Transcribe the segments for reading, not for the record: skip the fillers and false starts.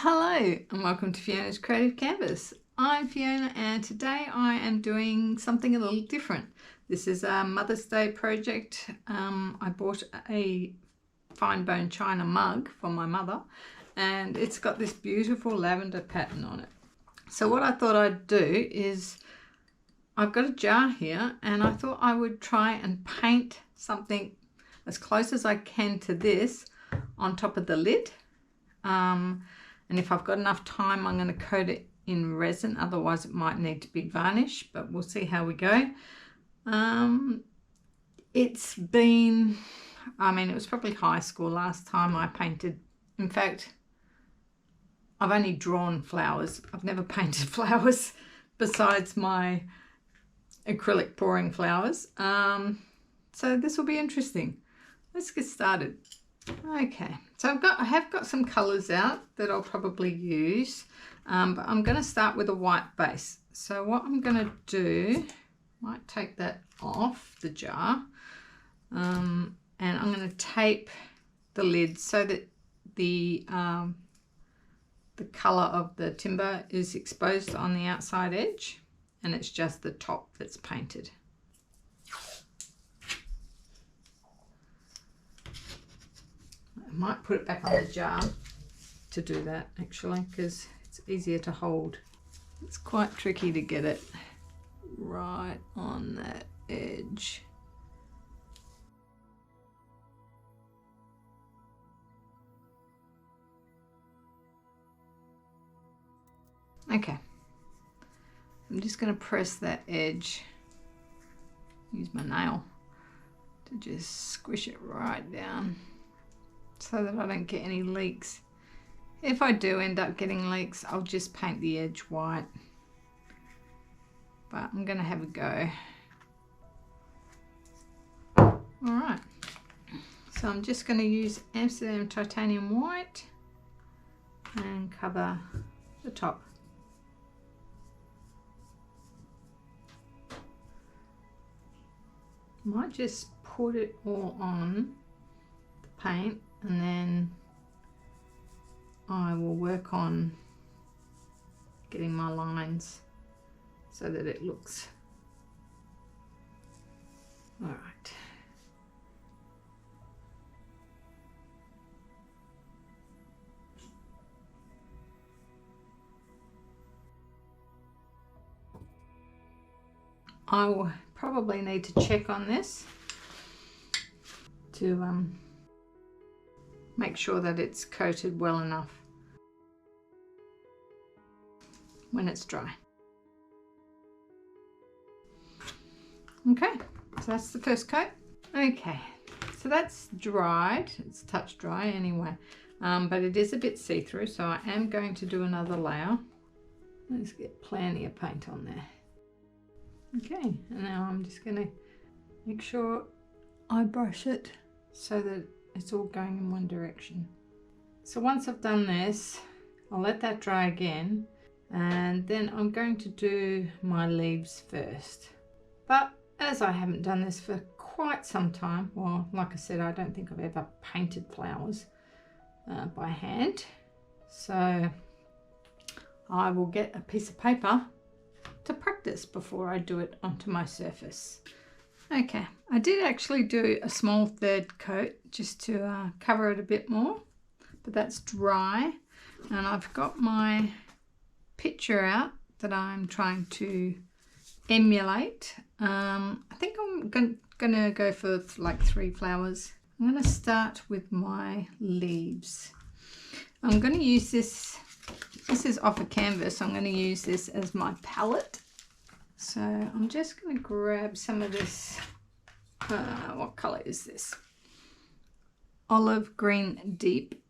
Hello and welcome to Fiona's Creative Canvas. I'm Fiona and today I am doing something a little different. This is a Mother's Day project. I bought a fine bone china mug for my mother and it's got this beautiful lavender pattern on it. So what I thought I'd do is I've got a jar here and I thought I would try and paint something as close as I can to this on top of the lid. And if I've got enough time, I'm going to coat it in resin. Otherwise, it might need to be varnished, but we'll see how we go. It's been, it was probably high school last time I painted. In fact, I've only drawn flowers. I've never painted flowers besides my acrylic pouring flowers. So this will be interesting. Let's get started. Okay, so I have got some colours out that I'll probably use, but I'm going to start with a white base. So what I'm going to do, might take that off the jar, and I'm going to tape the lid so that the colour of the timber is exposed on the outside edge, and it's just the top that's painted. I might put it back on the jar to do that actually, because it's easier to hold. It's quite tricky to get it right on that edge. Okay, I'm just going to press that edge, use my nail to just squish it right down, so that I don't get any leaks. If I do end up getting leaks, I'll just paint the edge white. But I'm going to have a go. Alright, so I'm just going to use Amsterdam titanium white and cover the top. Might just put it all on the paint, and then I will work on getting my lines so that it looks all right. I will probably need to check on this to make sure that it's coated well enough when it's dry. Okay, so that's the first coat. Okay, so that's dried. It's touch dry anyway, but it is a bit see-through, so I am going to do another layer. Let's get plenty of paint on there. Okay, and now I'm just going to make sure I brush it so that it's all going in one direction. So once I've done this, I'll let that dry again, and then I'm going to do my leaves first. But as I haven't done this for quite some time, well, like I said, I don't think I've ever painted flowers by hand, so I will get a piece of paper to practice before I do it onto my surface. Okay, I did actually do a small third coat just to cover it a bit more, but that's dry, and I've got my picture out that I'm trying to emulate. I think I'm gonna go for like 3 flowers. I'm gonna start with my leaves. I'm gonna use this is off a canvas. I'm gonna use this as my palette. So I'm just going to grab some of this, what colour is this? Olive green deep.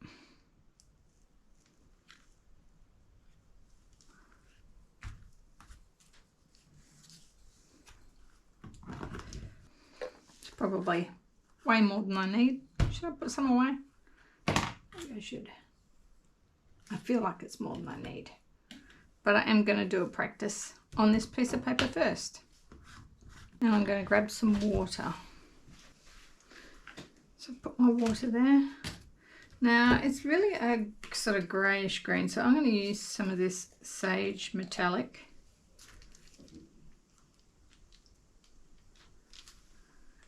It's probably way more than I need. Should I put some away? Maybe I should. I feel like it's more than I need. But I am going to do a practice on this piece of paper first. Now I'm going to grab some water. So put my water there. Now it's really a sort of greyish green, so I'm going to use some of this sage metallic.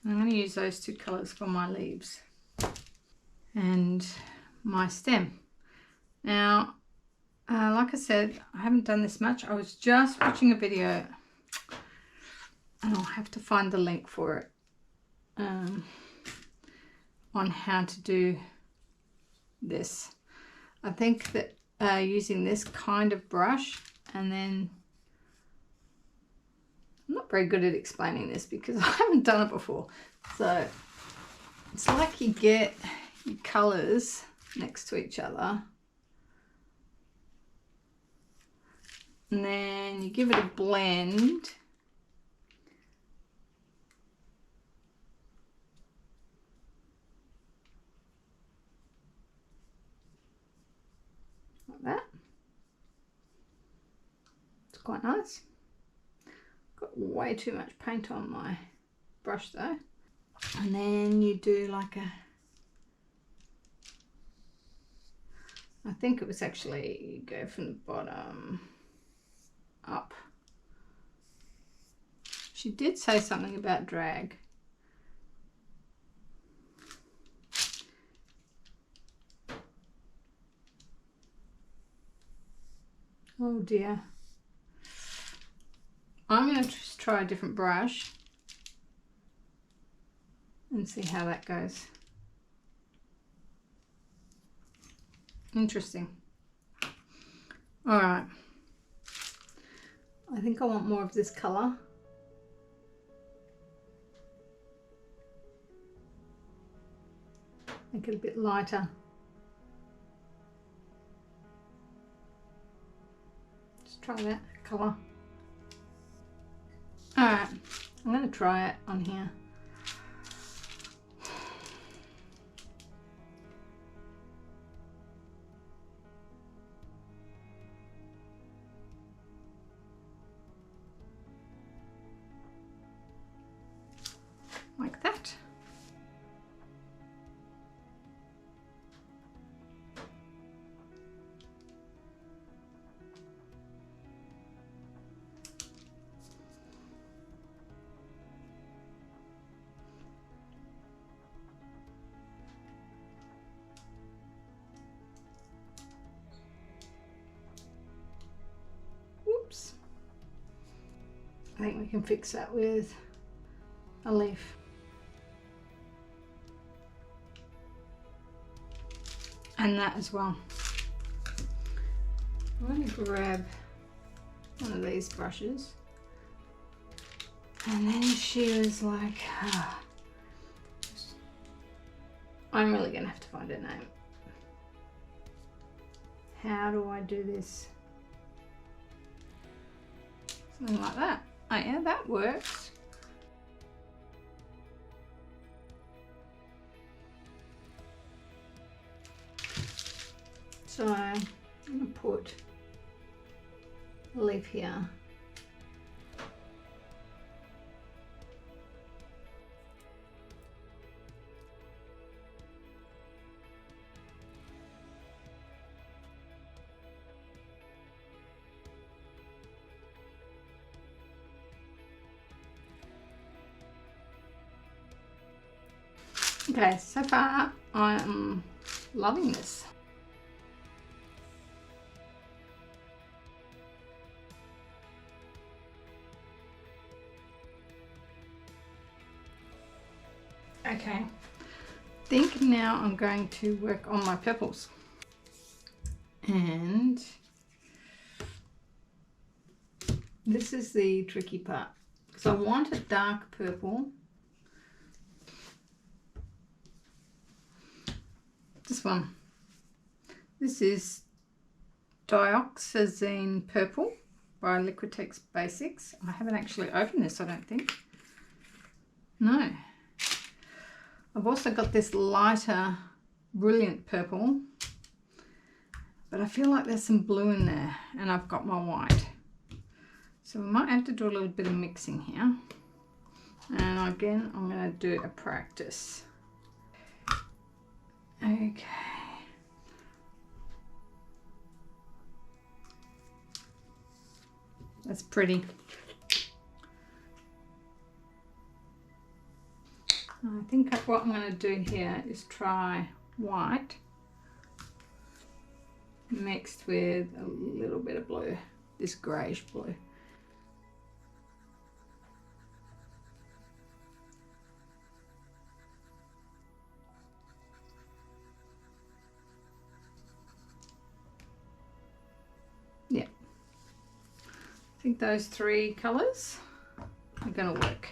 I'm going to use those two colours for my leaves and my stem. Now, like I said, I haven't done this much. I was just watching a video, and I'll have to find the link for it, on how to do this. I think that using this kind of brush, and then I'm not very good at explaining this because I haven't done it before. So it's like you get your colours next to each other, and then you give it a blend. Like that. It's quite nice. Got way too much paint on my brush though. And then you do like a, I think it was actually, you go from the bottom up. She did say something about drag. Oh dear. I'm going to just try a different brush and see how that goes. Interesting. All right. I think I want more of this colour. Make it a bit lighter. Just try that colour. All right, I'm going to try it on here. Like that. Whoops. I think we can fix that with a leaf. And that as well. I'm going to grab one of these brushes. And then she was like, I'm really going to have to find her name. How do I do this? Something like that. Oh yeah, that works. So I'm going to put a leaf here. Okay, so far I'm loving this. Okay, I think now I'm going to work on my purples. And this is the tricky part, because I want a dark purple. This one. This is Dioxazine Purple by Liquitex Basics. I haven't actually opened this, I don't think. No. I've also got this lighter Brilliant Purple, but I feel like there's some blue in there, and I've got my white. So we might have to do a little bit of mixing here. And again, I'm going to do a practice. Okay. That's pretty. I think what I'm going to do here is try white mixed with a little bit of blue, this greyish blue. Yeah, I think those three colours are going to work.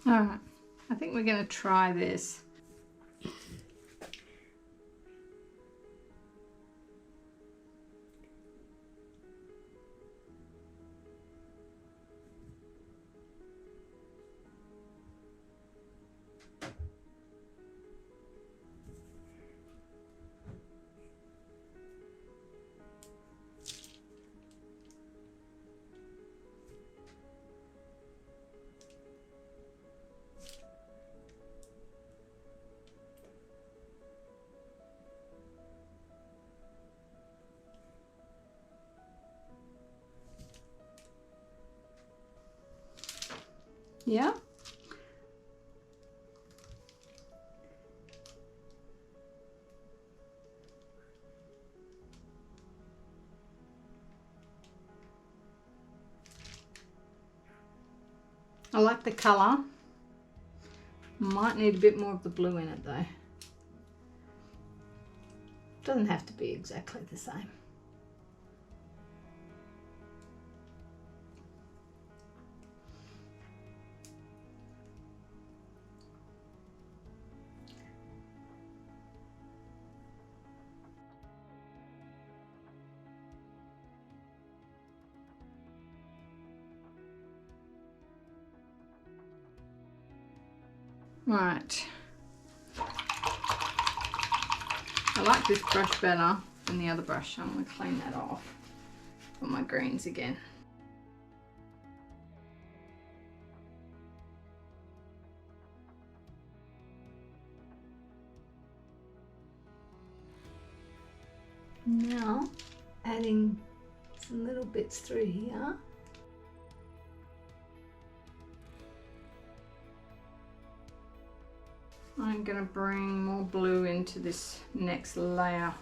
Alright, I think we're going to try this. Yeah. I like the colour. Might need a bit more of the blue in it though. Doesn't have to be exactly the same. Right. I like this brush better than the other brush. I'm going to clean that off for my greens again. Now adding some little bits through here. I'm going to bring more blue into this next layer.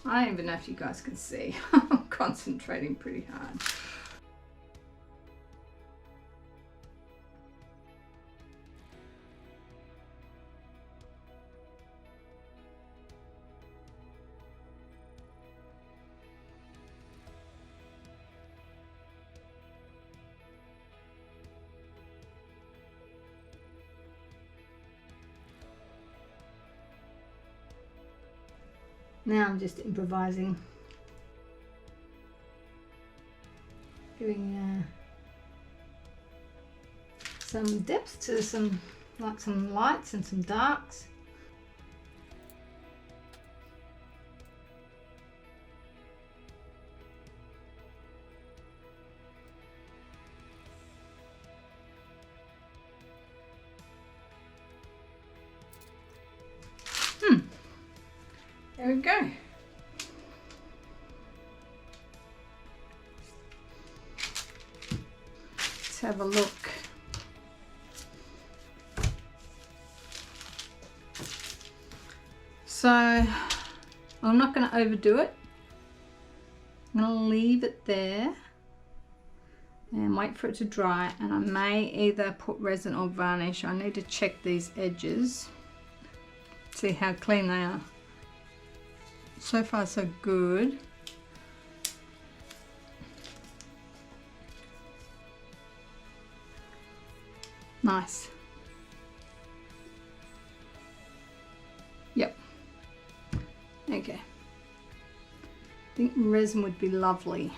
I don't even know if you guys can see. I'm concentrating pretty hard. Now I'm just improvising, giving some depth to some lights and some darks. There we go. Let's have a look. So I'm not going to overdo it. I'm going to leave it there and wait for it to dry, and I may either put resin or varnish. I need to check these edges, see how clean they are. So far so good. Nice. Yep. Okay. I think resin would be lovely,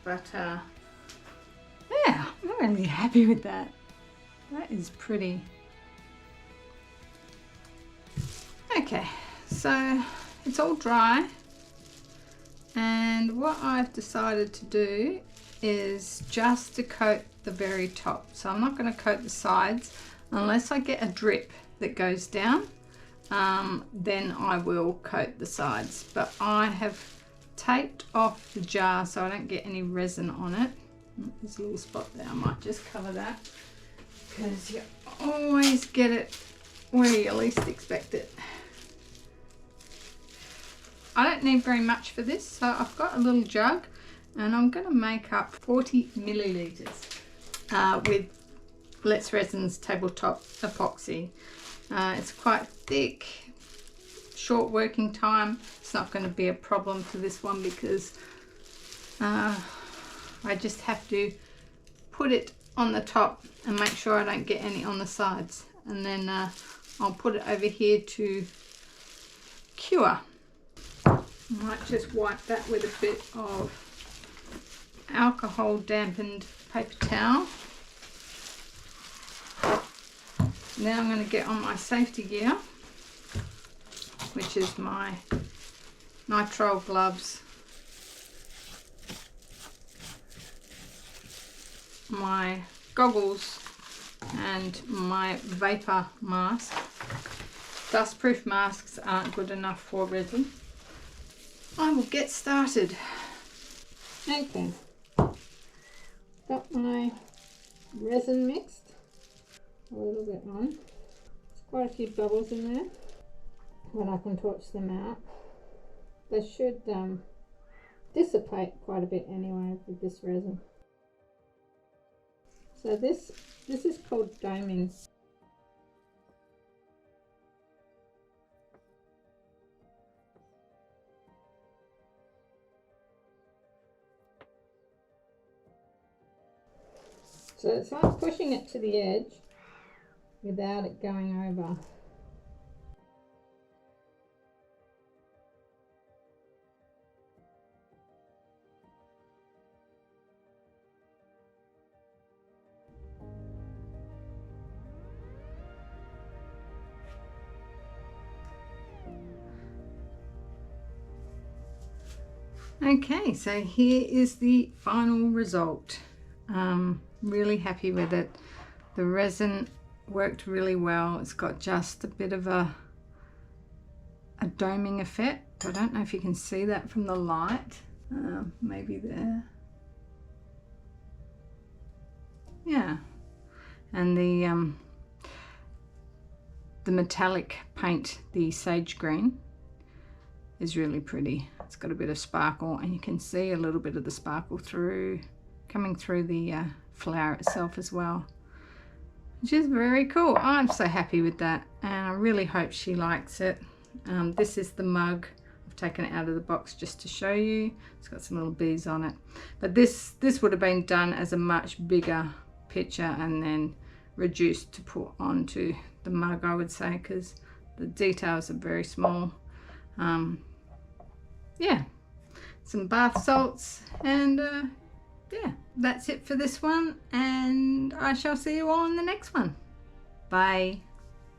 but yeah, I'm really happy with that. That is pretty. Okay, so it's all dry, and what I've decided to do is just to coat the very top. So I'm not going to coat the sides unless I get a drip that goes down, then I will coat the sides. But I have taped off the jar so I don't get any resin on it. There's a little spot there, I might just cover that, because you always get it where you least expect it. I don't need very much for this, so I've got a little jug and I'm going to make up 40 milliliters with Let's Resin's tabletop epoxy. It's quite thick, short working time. It's not going to be a problem for this one because I just have to put it on the top and make sure I don't get any on the sides, and then I'll put it over here to cure. I might just wipe that with a bit of alcohol dampened paper towel. Now I'm going to get on my safety gear, which is my nitrile gloves, my goggles, and my vapor mask. Dustproof masks aren't good enough for resin. I will get started. Okay, got my resin mixed a little bit on. There's quite a few bubbles in there, and I can torch them out. They should dissipate quite a bit anyway with this resin. So this is called doming. So it's like pushing it to the edge without it going over. Okay, so here is the final result. Really happy with it. The resin worked really well. It's got just a bit of a doming effect. I don't know if you can see that from the light. Maybe there. Yeah, and the metallic paint, the sage green, is really pretty. It's got a bit of sparkle, and you can see a little bit of the sparkle coming through the flower itself as well, which is very cool. I'm so happy with that, and I really hope she likes it. This is the mug. I've taken it out of the box just to show you. It's got some little bees on it, but this would have been done as a much bigger picture and then reduced to put onto the mug, I would say, because the details are very small. Yeah, some bath salts, and yeah, that's it for this one, and I shall see you all in the next one. Bye.